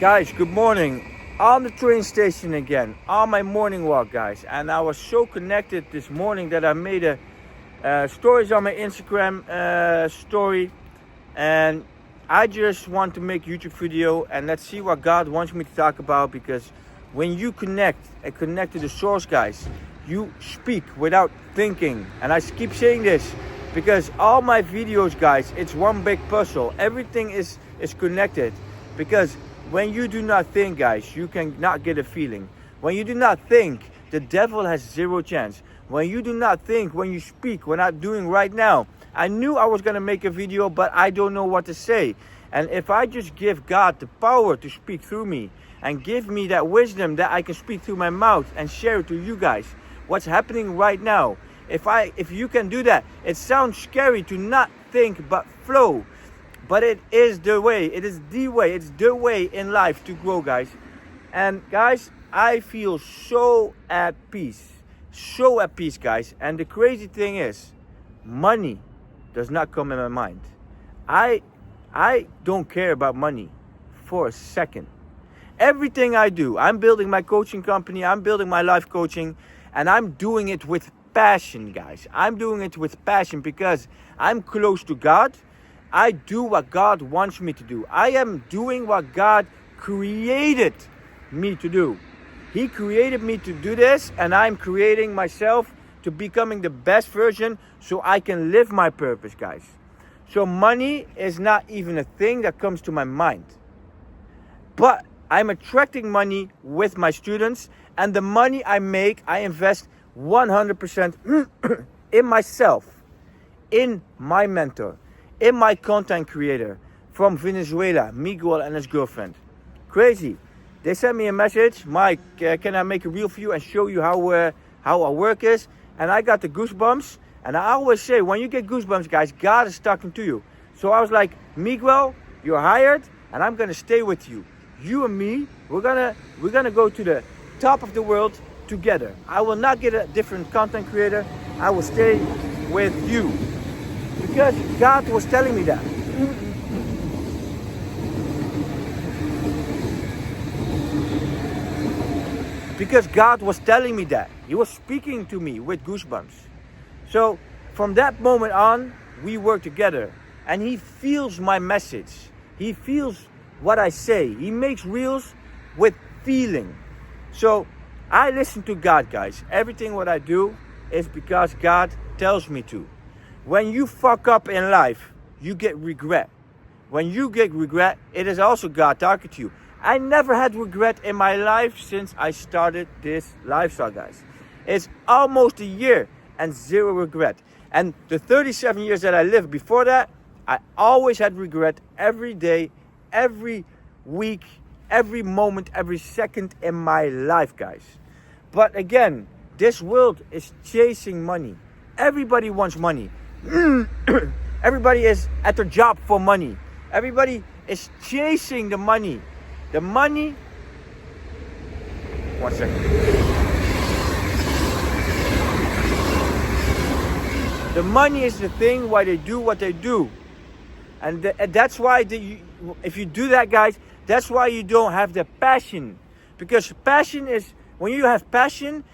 Guys, good morning. On the train station again, on my morning walk, guys. And I was so connected this morning that I made a stories on my Instagram story. And I just want to make YouTube video and let's see what God wants me to talk about. Because when you connect and connect to the source, guys, you speak without thinking. And I keep saying this because all my videos, guys, it's one big puzzle. Everything is connected. Because when you do not think, guys, you cannot get a feeling. When you do not think, the devil has zero chance. When you do not think, when you speak, what I'm doing right now. I knew I was going to make a video, but I don't know what to say. And if I just give God the power to speak through me and give me that wisdom that I can speak through my mouth and share it to you guys, what's happening right now. If you can do that, it sounds scary to not think but flow. But it is the way. It is the way. It's the way in life to grow, guys. And guys, I feel so at peace. So at peace, guys. And the crazy thing is, money does not come in my mind. I don't care about money for a second. Everything I do, I'm building my coaching company. I'm building my life coaching. And I'm doing it with passion, guys. I'm doing it with passion because I'm close to God. I do what God wants me to do. I am doing what God created me to do. He created me to do this, and I'm creating myself to becoming the best version so I can live my purpose, guys. So money is not even a thing that comes to my mind. But I'm attracting money with my students, and the money I make, I invest 100% in myself, in my mentor, in my content creator from Venezuela, Miguel and his girlfriend. Crazy. They sent me a message, Mike, can I make a reel for you and show you how our work is? And I got the goosebumps. And I always say, when you get goosebumps, guys, God is talking to you. So I was like, Miguel, you're hired, and I'm gonna stay with you. You and me, we're gonna go to the top of the world together. I will not get a different content creator. I will stay with you. Because God was telling me that. Because God was telling me that. He was speaking to me with goosebumps. So from that moment on, we work together. And he feels my message. He feels what I say. He makes reels with feeling. So I listen to God, guys. Everything what I do is because God tells me to. When you fuck up in life, you get regret. When you get regret, it is also God talking to you. I never had regret in my life since I started this lifestyle, guys. It's almost a year and zero regret. And the 37 years that I lived before that, I always had regret every day, every week, every moment, every second in my life, guys. But again, this world is chasing money. Everybody wants money. Everybody is at their job for money. Everybody is chasing the money. The money. 1 second. The money is the thing why they do what they do. And that's why if you do that, guys, that's why you don't have the passion. Because passion is, when you have passion,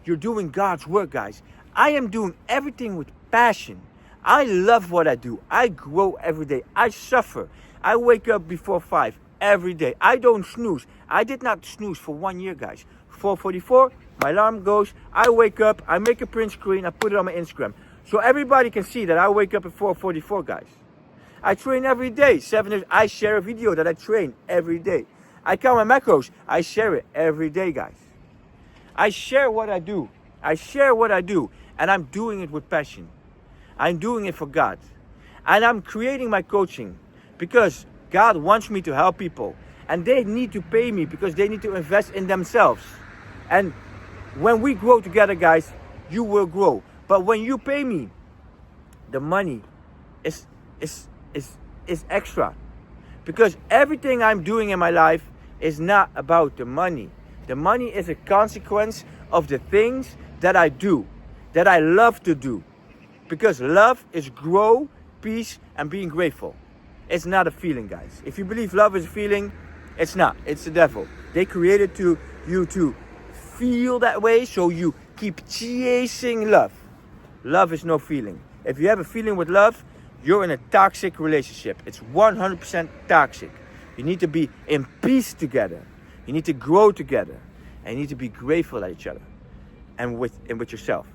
you're doing God's work, guys. I am doing everything with passion. I love what I do. I grow every day. I suffer. I wake up before 5 every day. I don't snooze. I did not snooze for 1 year, guys. 4:44, my alarm goes. I wake up. I make a print screen. I put it on my Instagram. So everybody can see that I wake up at 4:44, guys. I train every day. 7 days. I share a video that I train every day. I count my macros. I share it every day, guys. I share what I do. I share what I do. And I'm doing it with passion. I'm doing it for God. And I'm creating my coaching because God wants me to help people. And they need to pay me because they need to invest in themselves. And when we grow together, guys, you will grow. But when you pay me, the money is extra. Because everything I'm doing in my life is not about the money. The money is a consequence of the things that I do, that I love to do. Because love is grow, peace, and being grateful. It's not a feeling, guys. If you believe love is a feeling, it's not. It's the devil. They created you to feel that way, so you keep chasing love. Love is no feeling. If you have a feeling with love, you're in a toxic relationship. It's 100% toxic. You need to be in peace together. You need to grow together. And you need to be grateful at each other and with yourself.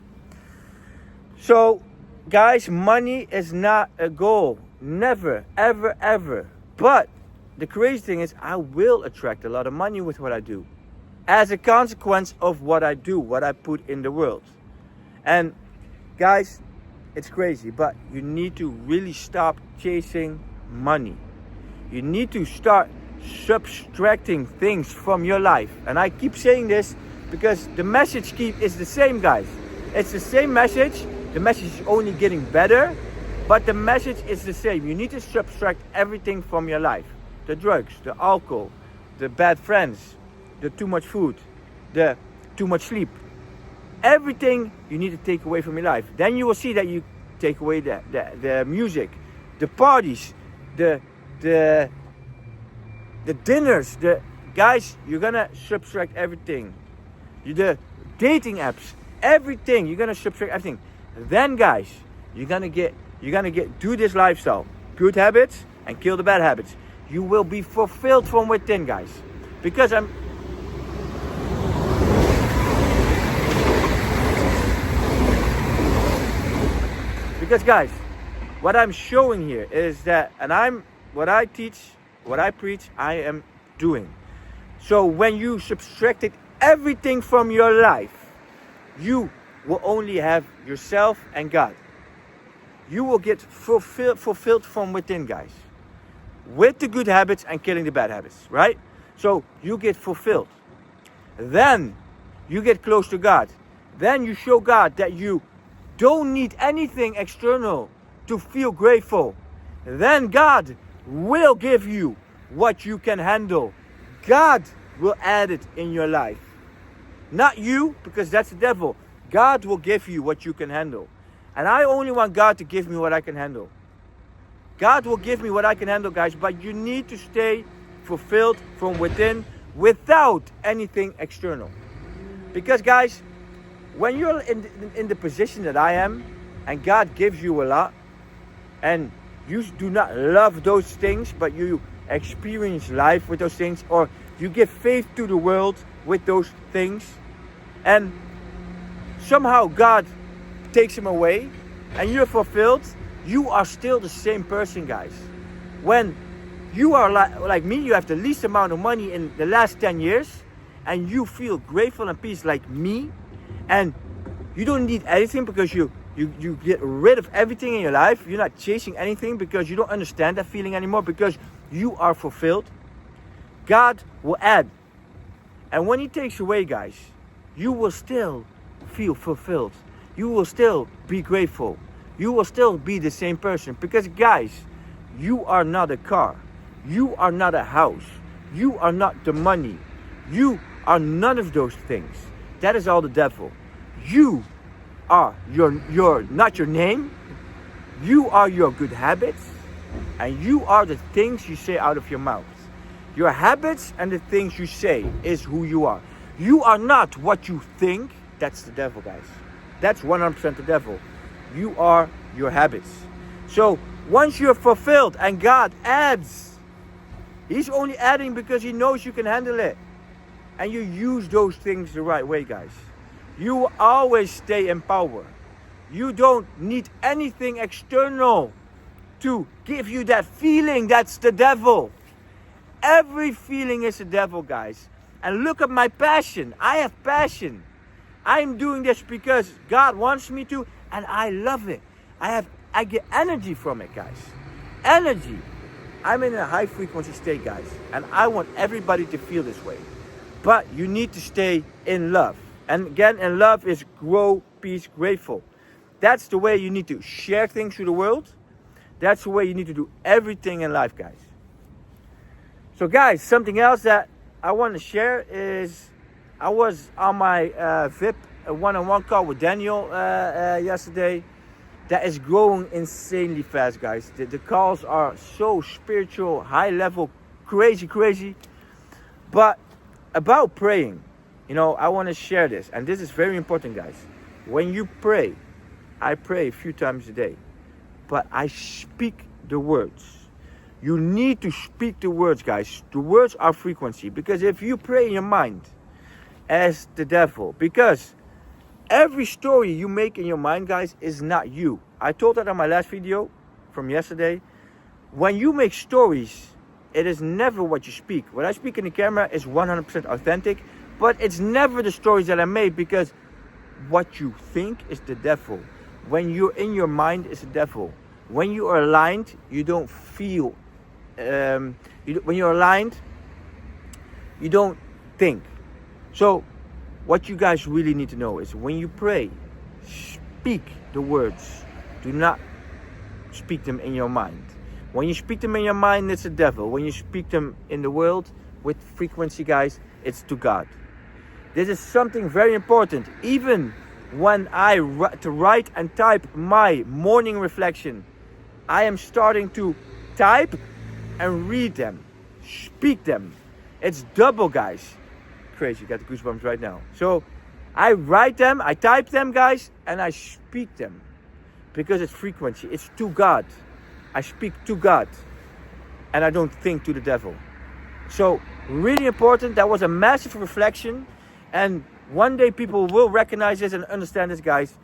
So, guys, money is not a goal. Never, ever, ever. But the crazy thing is, I will attract a lot of money with what I do. As a consequence of what I do, what I put in the world. And guys, it's crazy, but you need to really stop chasing money. You need to start subtracting things from your life. And I keep saying this because the message is the same, guys. It's the same message. The message is only getting better, but the message is the same. You need to subtract everything from your life. The drugs, the alcohol, the bad friends, the too much food, the too much sleep. Everything you need to take away from your life. Then you will see that you take away the music, the parties, the dinners, guys, you're gonna subtract everything. The dating apps, everything, you're gonna subtract everything. Then guys, you're gonna do this lifestyle, good habits and kill the bad habits. You will be fulfilled from within, guys. Because guys, what I'm showing here is that, what I teach, what I preach, I am doing. So when you subtracted everything from your life, you will only have yourself and God. You will get fulfilled from within, guys. With the good habits and killing the bad habits, right? So you get fulfilled. Then you get close to God. Then you show God that you don't need anything external to feel grateful. Then God will give you what you can handle. God will add it in your life. Not you, because that's the devil. God will give you what you can handle. And I only want God to give me what I can handle. God will give me what I can handle, guys, but you need to stay fulfilled from within without anything external. Because, guys, when you're in the position that I am, and God gives you a lot, and you do not love those things, but you experience life with those things, or you give faith to the world with those things, and somehow God takes them away, and you're fulfilled, you are still the same person, guys. When you are like me, you have the least amount of money in the last 10 years, and you feel grateful and peace like me, and you don't need anything because you get rid of everything in your life. You're not chasing anything because you don't understand that feeling anymore, because you are fulfilled. God will add. And when He takes away, guys, you will still feel fulfilled. You will still be grateful. You will still be the same person. Because, guys, you are not a car. You are not a house. You are not the money. You are none of those things. That is all the devil. You are not your name. You are your good habits. And you are the things you say out of your mouth. Your habits and the things you say is who you are. You are not what you think. That's the devil, guys. That's 100% the devil. You are your habits. So once you're fulfilled and God adds, He's only adding because He knows you can handle it. And you use those things the right way, guys. You will always stay in power. You don't need anything external to give you that feeling. That's the devil. Every feeling is the devil, guys. And look at my passion. I have passion. I'm doing this because God wants me to, and I love it. I get energy from it, guys. Energy. I'm in a high frequency state, guys. And I want everybody to feel this way. But you need to stay in love. And again, in love is grow, peace, grateful. That's the way you need to share things to the world. That's the way you need to do everything in life, guys. So, guys, something else that I want to share is I was on my VIP one-on-one call with Daniel yesterday. that is growing insanely fast, guys. The calls are so spiritual, high level, crazy. But about praying, I want to share this, and this is very important, guys. When you pray, I pray a few times a day, but I speak the words. You need to speak the words, guys. The words are frequency, because if you pray in your mind as the devil, because every story you make in your mind, guys, is not you. I told that on my last video from yesterday. When you make stories, it is never what you speak. What I speak in the camera is 100% authentic, but it's never the stories that I made, because what you think is the devil. When you're in your mind, is the devil. When you are aligned, you don't feel. When you're aligned, you don't think. So, what you guys really need to know is when you pray, speak the words. Do not speak them in your mind. When you speak them in your mind, it's the devil. When you speak them in the world with frequency, guys, it's to God. This is something very important. Even when I write and type my morning reflection, I am starting to type and read them, speak them. It's double, guys. Crazy, got the goosebumps right now. So I write them, I type them, guys, and I speak them, because it's frequency. It's to God. I speak to God, and I don't think to the devil. So really important. That was a massive reflection, and one day people will recognize this and understand this, guys.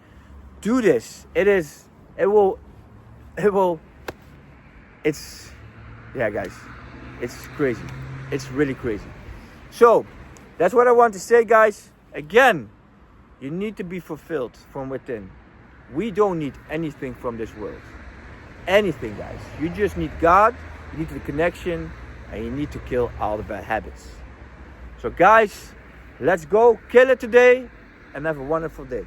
Do this. Yeah, guys, it's crazy. It's really crazy. So that's what I want to say, guys. Again, you need to be fulfilled from within. We don't need anything from this world. Anything, guys. You just need God, you need the connection, and you need to kill all the bad habits. So, guys, let's go kill it today and have a wonderful day.